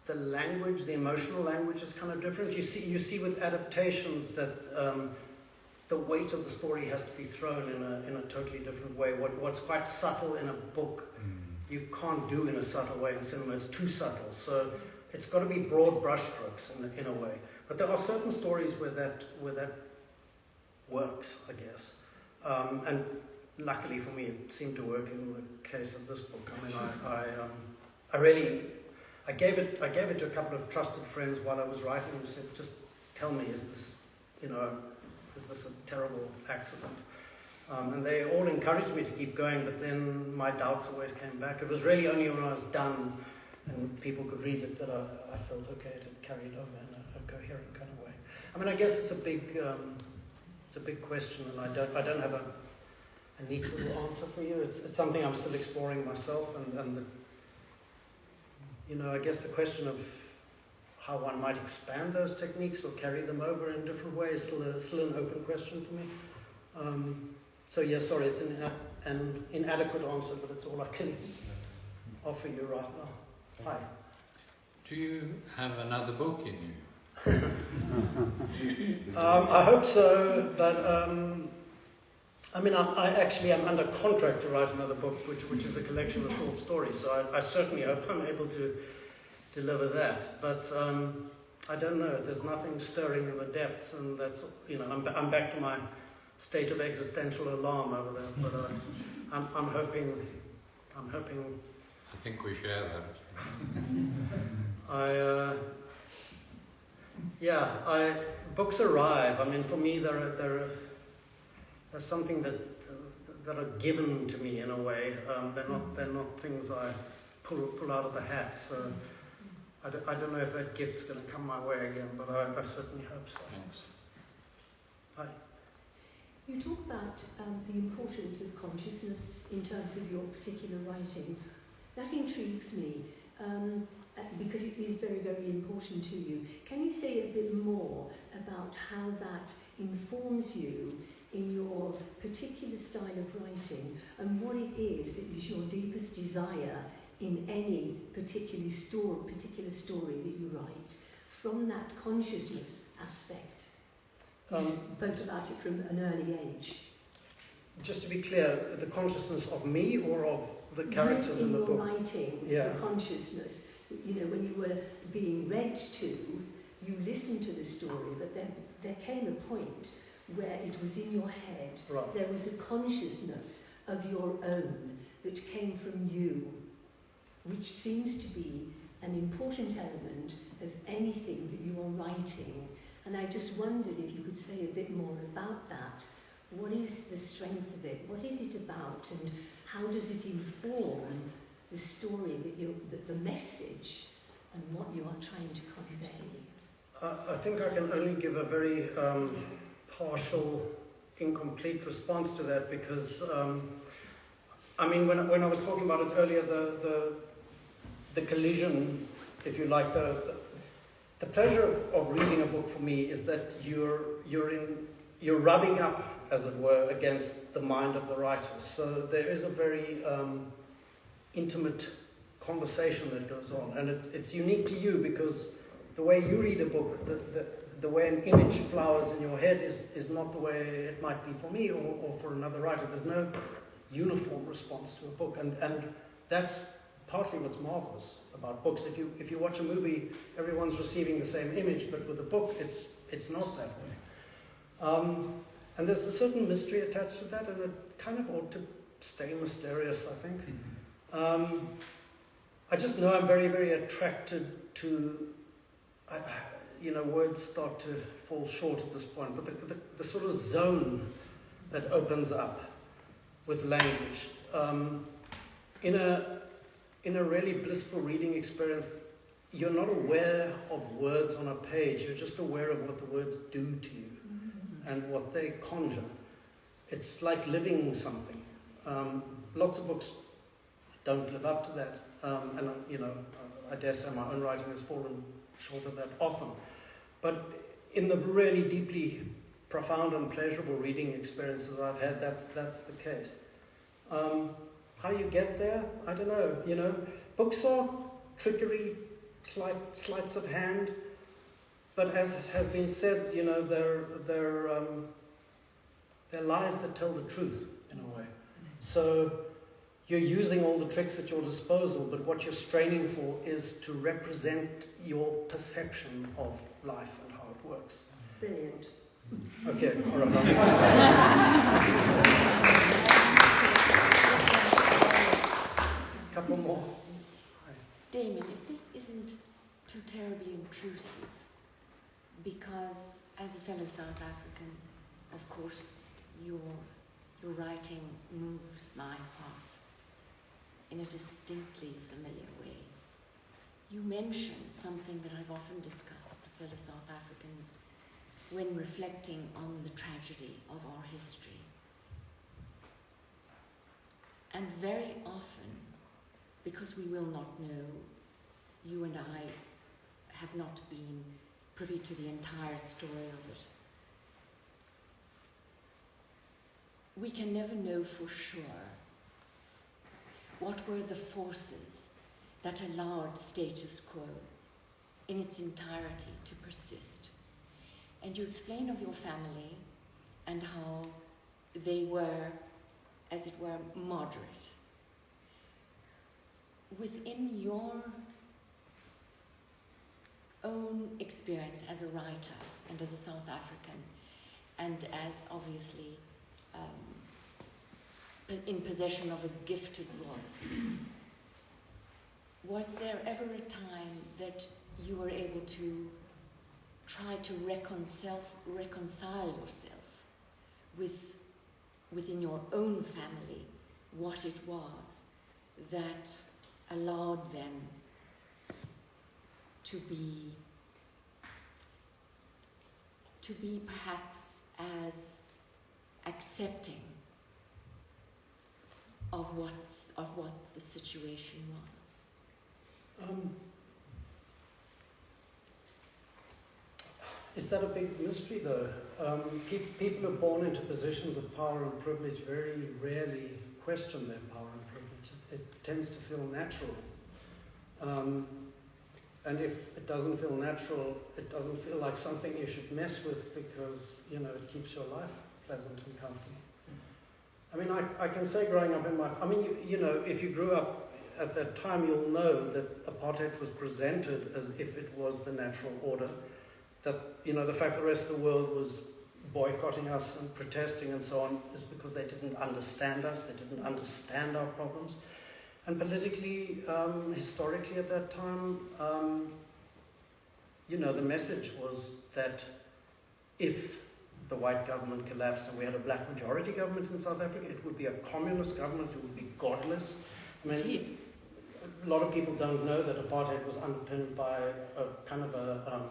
the language, the emotional language is kind of different. You see with adaptations that the weight of the story has to be thrown in a totally different way. What's quite subtle in a book, you can't do in a subtle way in cinema. It's too subtle. So it's got to be broad brushstrokes in a way. But there are certain stories where that works, I guess. And luckily for me, it seemed to work in the case of this book. I mean, I gave it to a couple of trusted friends while I was writing, and said, just tell me, is this a terrible accident? And they all encouraged me to keep going, but then my doubts always came back. It was really only when I was done and people could read it that I felt okay, it had carried over in a coherent kind of way. I mean, I guess it's a big question, and I don't have a neat little answer for you. It's something I'm still exploring myself, and I guess the question of how one might expand those techniques or carry them over in different ways is still an open question for me. So yeah, sorry, it's an inadequate answer, but it's all I can offer you right now. Hi. Do you have another book in you? I hope so, but I mean, I actually am under contract to write another book, which is a collection of short stories, so I certainly hope I'm able to deliver that. But I don't know, there's nothing stirring in the depths, and that's, I'm back to my state of existential alarm over there, but I'm hoping... I think we share that. Books arrive. I mean, for me, they're something that are given to me in a way. They're not things I pull out of the hat. So I don't know if that gift's going to come my way again, but I certainly hope so. Thanks. Hi. You talk about the importance of consciousness in terms of your particular writing. That intrigues me because it is very, very important to you. Can you say a bit more about how that informs you in your particular style of writing and what it is that is your deepest desire in any particular story that you write from that consciousness aspect? You spoke about it from an early age. Just to be clear, the consciousness of me or of the characters in the book? In your writing, Yeah. the consciousness. You know, when you were being read to, you listened to the story, but then there came a point where it was in your head. Right. There was a consciousness of your own that came from you, which seems to be an important element of anything that you are writing. And I just wondered if you could say a bit more about that. What is the strength of it? What is it about? And how does it inform the story, the message, and what you are trying to convey? I think I can only give a very partial, incomplete response to that because, I mean, when I was talking about it earlier, the collision, if you like, the pleasure of reading a book for me is that you're rubbing up, as it were, against the mind of the writer. So there is a very intimate conversation that goes on, and it's unique to you because the way you read a book, the way an image flowers in your head is not the way it might be for me or for another writer. There's no uniform response to a book, and that's partly what's marvelous about books. If you watch a movie, everyone's receiving the same image, but with a book, it's not that way. And there's a certain mystery attached to that, and it kind of ought to stay mysterious, I think. I just know I'm very, very attracted to, words start to fall short at this point, but the sort of zone that opens up with language. In a really blissful reading experience, you're not aware of words on a page, you're just aware of what the words do to you and what they conjure. It's like living something. Lots of books don't live up to that, and I dare say my own writing has fallen short of that often. But in the really deeply profound and pleasurable reading experiences I've had, that's the case. How you get there, I don't know. Books are trickery, sleights of hand, but as has been said, they're lies that tell the truth in a way. So you're using all the tricks at your disposal, but what you're straining for is to represent your perception of life and how it works. Brilliant. Okay, all right. Couple more. Damon, if this isn't too terribly intrusive, because as a fellow South African, of course, your writing moves my heart in a distinctly familiar way. You mention something that I've often discussed with fellow South Africans when reflecting on the tragedy of our history. And very often, because we will not know, you and I have not been privy to the entire story of it. We can never know for sure what were the forces that allowed status quo in its entirety to persist. And you explain of your family and how they were, as it were, moderate. Within your own experience as a writer and as a South African, and as obviously in possession of a gifted voice, was there ever a time that you were able to try to reconcile yourself within your own family what it was that allowed them to be perhaps as accepting of what the situation was. Is that a big mystery, though? People who are born into positions of power and privilege very rarely question their power and privilege. It tends to feel natural. And if it doesn't feel natural, it doesn't feel like something you should mess with because, you know, it keeps your life pleasant and comfortable. I mean, I can say growing up in you know, if you grew up at that time, you'll know that apartheid was presented as if it was the natural order. That, you know, the fact the rest of the world was boycotting us and protesting and so on is because they didn't understand us, they didn't understand our problems. And politically, historically at that time, you know, the message was that if the white government collapsed and we had a black majority government in South Africa, it would be a communist government, it would be godless. I mean, a lot of people don't know that apartheid was underpinned by a kind of a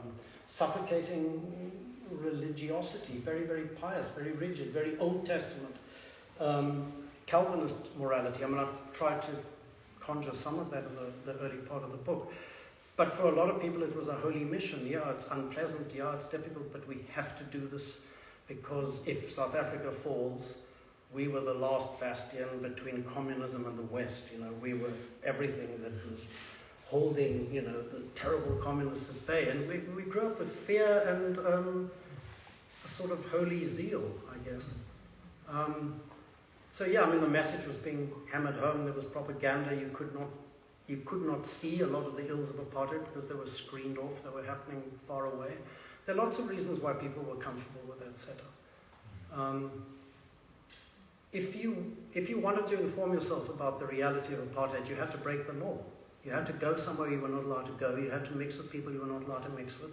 suffocating religiosity, very, very pious, very rigid, very Old Testament, Calvinist morality. I mean, I've tried to conjure some of that in the early part of the book. But for a lot of people, it was a holy mission. Yeah, it's unpleasant. Yeah, it's difficult, but we have to do this because if South Africa falls, we were the last bastion between communism and the West. You know, we were everything that was holding, you know, the terrible communists at bay. And we grew up with fear and a sort of holy zeal, I guess. So yeah, I mean, the message was being hammered home. There was propaganda. You could not see a lot of the ills of apartheid because they were screened off. They were happening far away. There are lots of reasons why people were comfortable with that setup. If you wanted to inform yourself about the reality of apartheid, you had to break the law. You had to go somewhere you were not allowed to go. You had to mix with people you were not allowed to mix with.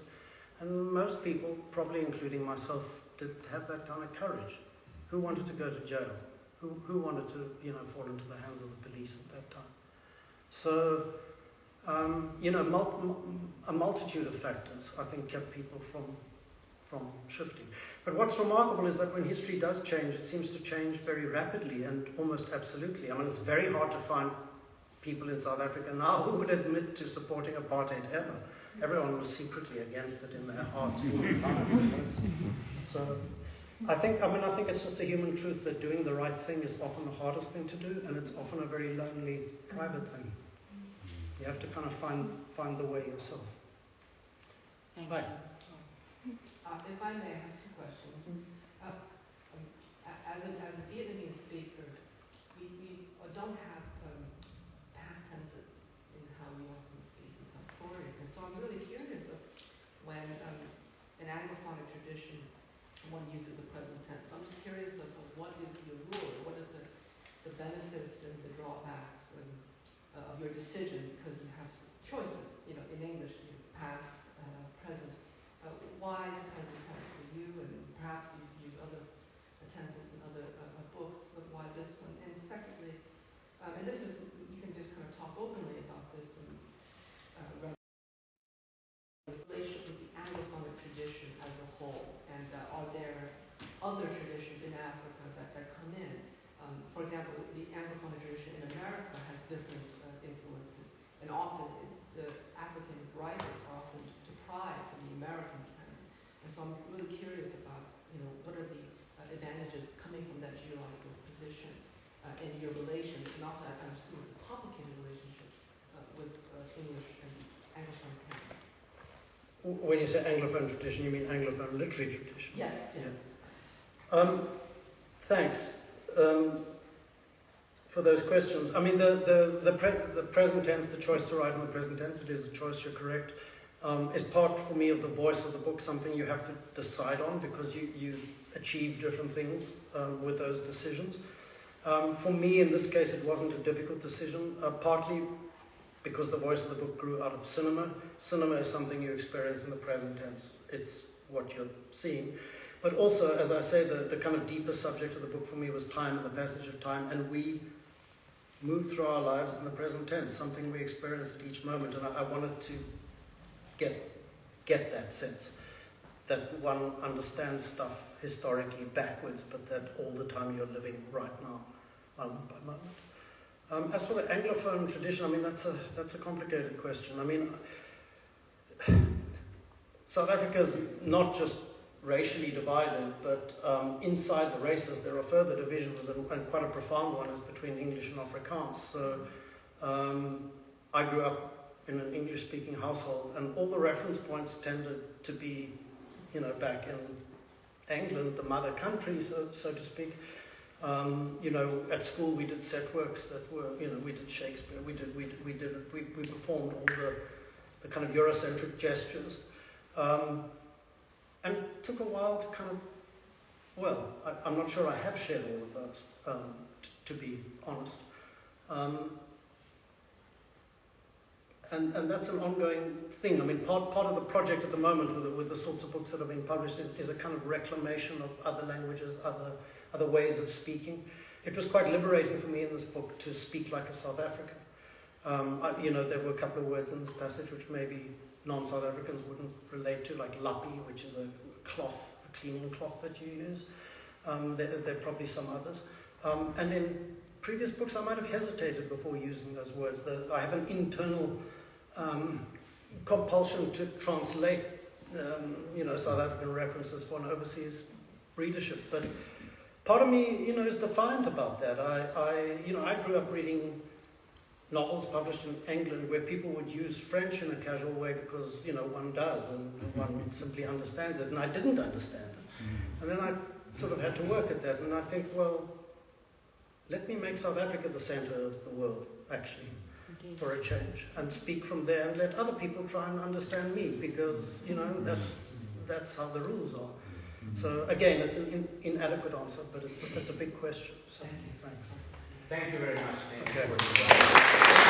And most people, probably including myself, didn't have that kind of courage. Who wanted to go to jail? Who wanted to, you know, fall into the hands of the police at that time? So, you know, a multitude of factors, I think, kept people from shifting. But what's remarkable is that when history does change, it seems to change very rapidly and almost absolutely. I mean, it's very hard to find people in South Africa now who would admit to supporting apartheid ever. Everyone was secretly against it in their hearts all the time. So, I think it's just a human truth that doing the right thing is often the hardest thing to do, and it's often a very lonely, private thing. You have to kind of find the way yourself. Thank Right. you. If I may, I have two questions. As a Vietnamese speaker, we don't have past tenses in how we often speak and tell stories, and so I'm really curious of when an Anglophonic tradition, one uses the present tense. So I'm just curious of what is the allure, what are the benefits and the drawbacks of your decision, because you have choices. You know, in English, you past, present. Why the present tense for you, and perhaps you use other tenses in other books, but why this one? And secondly, and this is, you can just kind of talk openly about this in relationship with the Anglophonic tradition as a whole, and are there other traditions in Africa that come in? For example, the Anglophonic tradition in America has different influences, and often the African writers are often deprived from the American canon. And so I'm really curious about, you know, what are the advantages coming from that geological position in your relation, not that I'm assuming it's a complicated relationship with English and Anglophone canon. When you say Anglophone tradition, you mean Anglophone literary tradition? Yes. Yeah. Thanks for those questions. I mean, the present tense, the choice to write in the present tense, it is a choice, you're correct, is part for me of the voice of the book, something you have to decide on because you achieve different things with those decisions. For me, in this case, it wasn't a difficult decision, partly because the voice of the book grew out of cinema. Cinema is something you experience in the present tense. It's what you're seeing. But also, as I say, the kind of deeper subject of the book for me was time and the passage of time, and we move through our lives in the present tense, something we experience at each moment, and I wanted to get that sense that one understands stuff historically backwards, but that all the time you're living right now, moment by moment. As for the Anglophone tradition, I mean, that's a complicated question. I mean, South Africa's not just racially divided, but inside the races there are further divisions, and quite a profound one is between English and Afrikaans. So I grew up in an English-speaking household, and all the reference points tended to be, you know, back in England, the mother country, so to speak. You know, at school we did set works that were, you know, we did Shakespeare, we performed all the kind of Eurocentric gestures. And it took a while to kind of, well, I'm not sure I have shared all of those, to be honest. And that's an ongoing thing. I mean, part of the project at the moment with the sorts of books that have been published is a kind of reclamation of other languages, other ways of speaking. It was quite liberating for me in this book to speak like a South African. You know, there were a couple of words in this passage which maybe non-South Africans wouldn't relate to, like lappy, which is a cloth, a cleaning cloth that you use. There are probably some others. And in previous books I might have hesitated before using those words. I have an internal compulsion to translate you know, South African references for an overseas readership. But part of me, you know, is defiant about that. I grew up reading novels published in England where people would use French in a casual way because, you know, one does and one simply understands it, and I didn't understand it. And then I sort of had to work at that, and I think, well, let me make South Africa the center of the world, actually, for a change, and speak from there and let other people try and understand me, because, you know, that's how the rules are. So again, it's an inadequate answer, but it's a big question. So thanks. Thank you very much. Okay.